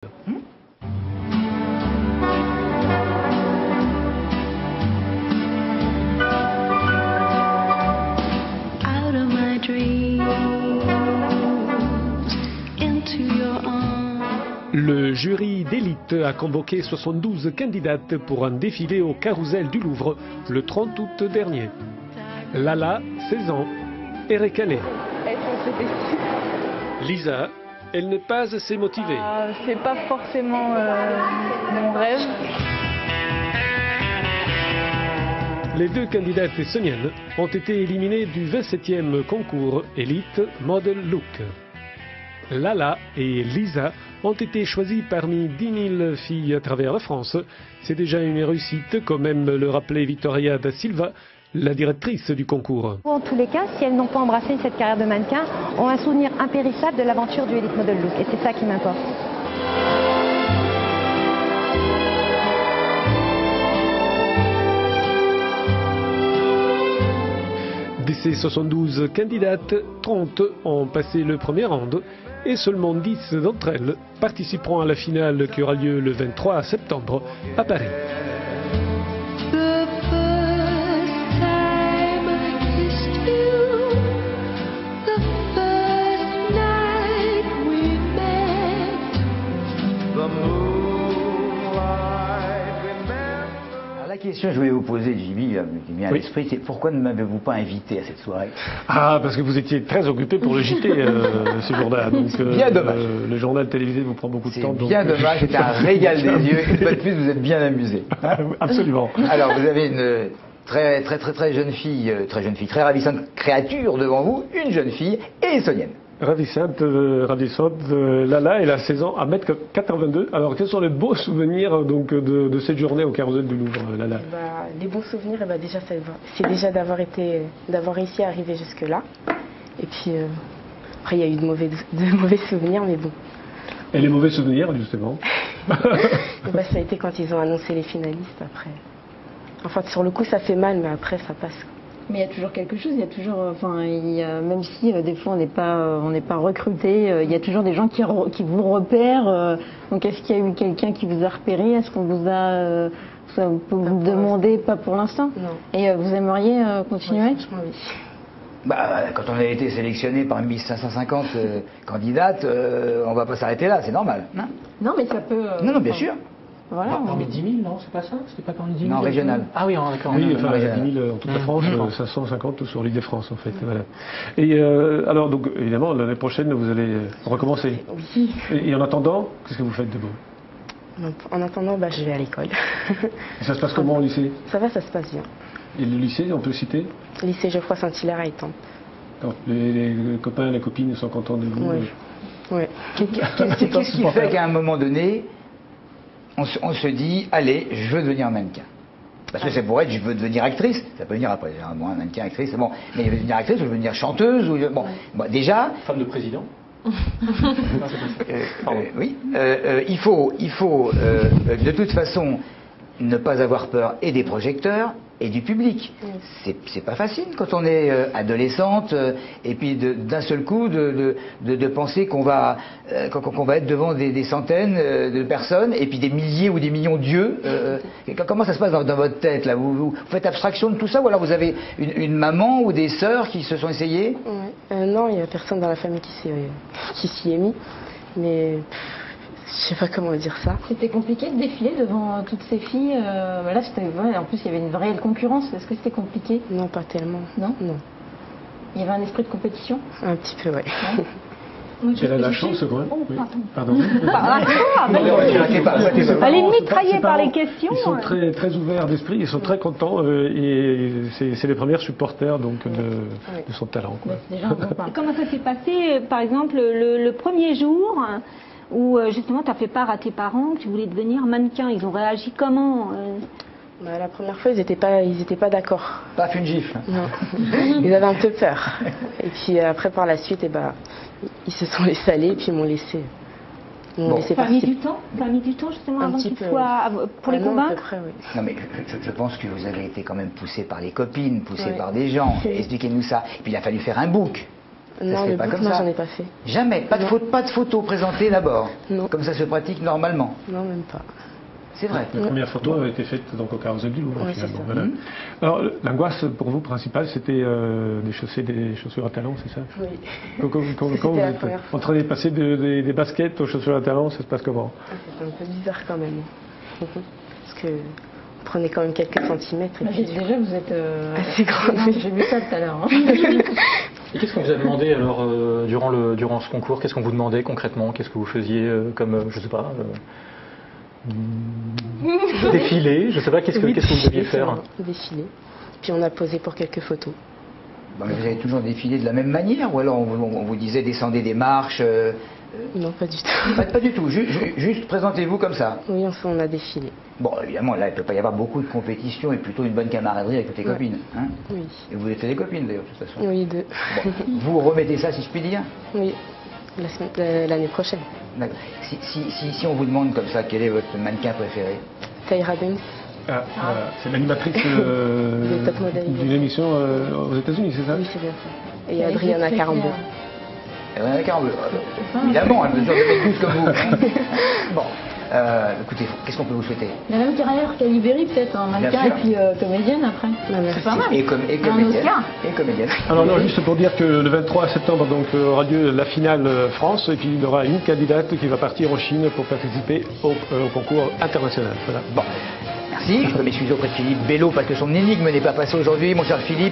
Le jury d'élite a convoqué 72 candidates pour un défilé au Carrousel du Louvre le 30 août dernier. Lala, 16 ans, est récalée. Lisa, elle n'est pas assez motivée. C'est pas forcément mon rêve. Les deux candidates estoniennes ont été éliminées du 27e concours Elite Model Look. Lala et Lisa ont été choisies parmi 10 000 filles à travers la France. C'est déjà une réussite, comme aime le rappeler Victoria da Silva, la directrice du concours. En tous les cas, si elles n'ont pas embrassé cette carrière de mannequin, ont un souvenir impérissable de l'aventure du Elite Model Look. Et c'est ça qui m'importe. De ces 72 candidates, 30 ont passé le premier round et seulement 10 d'entre elles participeront à la finale qui aura lieu le 23 septembre à Paris. La question que je voulais vous poser, Jimmy, qui vient à l'esprit, c'est pourquoi ne m'avez-vous pas invité à cette soirée? Ah, parce que vous étiez très occupé pour le JT ce jour-là. Donc, bien dommage. Le journal télévisé vous prend beaucoup de temps. C'est bien dommage, c'était un régal des yeux. Une fois de plus, vous êtes bien amusé. Hein? Absolument. Alors, vous avez une très jeune fille, très ravissante créature devant vous, une jeune fille et estonienne. Ravissante, Lala, elle a 16 ans, à 1m82. Alors, quels sont les beaux souvenirs donc, de cette journée au Carrousel du Louvre, Lala? Les bons souvenirs, déjà, c'est déjà d'avoir réussi à arriver jusque-là. Et puis, après, il y a eu de mauvais souvenirs, mais bon. Et les mauvais souvenirs, justement? Ça a été quand ils ont annoncé les finalistes, après. Enfin, sur le coup, ça fait mal, mais après, ça passe. Mais il y a toujours quelque chose, il y a toujours, même si des fois on n'est pas recruté, il y a toujours des gens qui vous repèrent. Donc est-ce qu'il y a eu quelqu'un qui vous a repéré? Est-ce qu'on vous a, vous vous demandez pas pour l'instant? Non. Et vous aimeriez continuer? Oui, franchement, oui. Quand on a été sélectionné parmi 1550 candidates, on va pas s'arrêter là, c'est normal. Hein? Non, mais ça peut. Non, bien sûr. Voilà. Parmi 10 000, non, c'est pas ça? C'était pas parmi 10 000? Non, régional. Ah oui, d'accord. Oui, enfin, 10 000 en toute la France, 550 sur l'île de France, en fait. Voilà. Et alors, donc, évidemment, l'année prochaine, vous allez recommencer. Oui. Et en attendant, qu'est-ce que vous faites de beau? En attendant, je vais à l'école. Et ça se passe comment au lycée? Ça va, ça se passe bien. Et le lycée, on peut le citer? Lycée Geoffroy Saint-Hilaire à Étampes. Les copains, les copines sont contents de vous? Oui. Qu'est-ce qui fait qu'à un moment donné, on se dit, allez, je veux devenir mannequin? Parce que ça pourrait être, je veux devenir actrice. Ça peut venir après, moi, mannequin, actrice, bon. Mais je veux devenir actrice, ou je veux devenir chanteuse, ou bon. Déjà. Femme de président. Oui. Il faut de toute façon ne pas avoir peur et des projecteurs et du public. C'est pas facile quand on est adolescente et puis d'un seul coup de penser qu'on va être devant des centaines de personnes et puis des milliers ou des millions d'yeux. Comment ça se passe dans votre tête là? Vous faites abstraction de tout ça ou alors vous avez une maman ou des sœurs qui se sont essayées? Non, il n'y a personne dans la famille qui s'y est mis. Mais je sais pas comment dire ça. C'était compliqué de défiler devant toutes ces filles. Là, en plus, il y avait une vraie concurrence. Est-ce que c'était compliqué? Non, pas tellement. Non. Il y avait un esprit de compétition? Un petit peu, oui. Elle a la chance, quoi. Oh, oui. pardon. Elle est mitraillée par les questions. Ils sont très ouverts d'esprit, ils sont très contents et c'est les premières supporters donc, de son talent. Quoi. Comment ça s'est passé, par exemple, le premier jour où justement tu as fait part à tes parents que tu voulais devenir mannequin? Ils ont réagi comment? La première fois, ils n'étaient pas d'accord. Pas une gifle. Non. Ils avaient un peu peur. Et puis après, par la suite, ils se sont laissés aller et puis ils m'ont laissé. Ça a mis du temps? Ça a mis du temps justement avant qu'ils soient pour les convaincre? À peu près, oui. Non mais je pense que vous avez été quand même poussé par les copines, poussé par des gens. Expliquez-nous ça. Et puis il a fallu faire un book. Non, se fait le pas book, comme non, ça. j'en ai pas fait. Jamais. Pas de, Non. pas de photos présentées d'abord. Non. Comme ça se pratique normalement. Non, même pas. C'est vrai. La première photo a été faite donc au Carrousel du Louvre, Ouais, c'est finalement. ça. Voilà. Mhm. Alors, l'angoisse pour vous principale, c'était des chaussures à talons, c'est ça? Oui. Quand C'était vous la êtes première en train de passer des baskets aux chaussures à talons, ça se passe comment? Ah, c'était un peu bizarre quand même. Parce que on prenait quand même quelques centimètres. Et puis, Déjà, vous êtes assez grand. non, j'ai vu ça tout à l'heure. Hein. Et qu'est-ce qu'on vous a demandé alors durant ce concours? Qu'est-ce qu'on vous demandait concrètement? Qu'est-ce que vous faisiez comme, je sais pas, défilé? Je sais pas, qu'est-ce que vous deviez faire? Défilé. Puis on a posé pour quelques photos. Bon, mais vous avez toujours défilé de la même manière, ou alors on vous disait descendez des marches Non, pas du tout. pas du tout, juste présentez-vous comme ça. Oui, on a défilé. Bon, évidemment, là, il ne peut pas y avoir beaucoup de compétition et plutôt une bonne camaraderie avec toutes les Ouais. copines. Hein, Oui. et vous êtes des copines d'ailleurs, de toute façon. Oui, deux. Bon, vous remettez ça, si je puis dire. Oui. L'année prochaine. D'accord. Si on vous demande comme ça, quel est votre mannequin préféré? Tyra Banks. Ah, voilà. C'est l'animatrice Des Top Model. d'une émission aux États-Unis, c'est ça? Oui, c'est bien ça. Et Adriana Carambeau. Rien qu'un peu. Évidemment, elle mesure 2m12 comme vous. Bon, écoutez, qu'est-ce qu'on peut vous souhaiter? La même carrière qu'Alibéry, peut-être, en mannequin et sûr. puis comédienne après. C'est pas mal. Et Un comédienne. Oscar. Et comédienne. Alors non, juste pour dire que le 23 septembre donc, aura lieu la finale France et puis il y aura une candidate qui va partir en Chine pour participer au concours international. Voilà. Bon, merci. Je peux m'excuser auprès de Philippe Bello parce que son énigme n'est pas passée aujourd'hui, mon cher Philippe.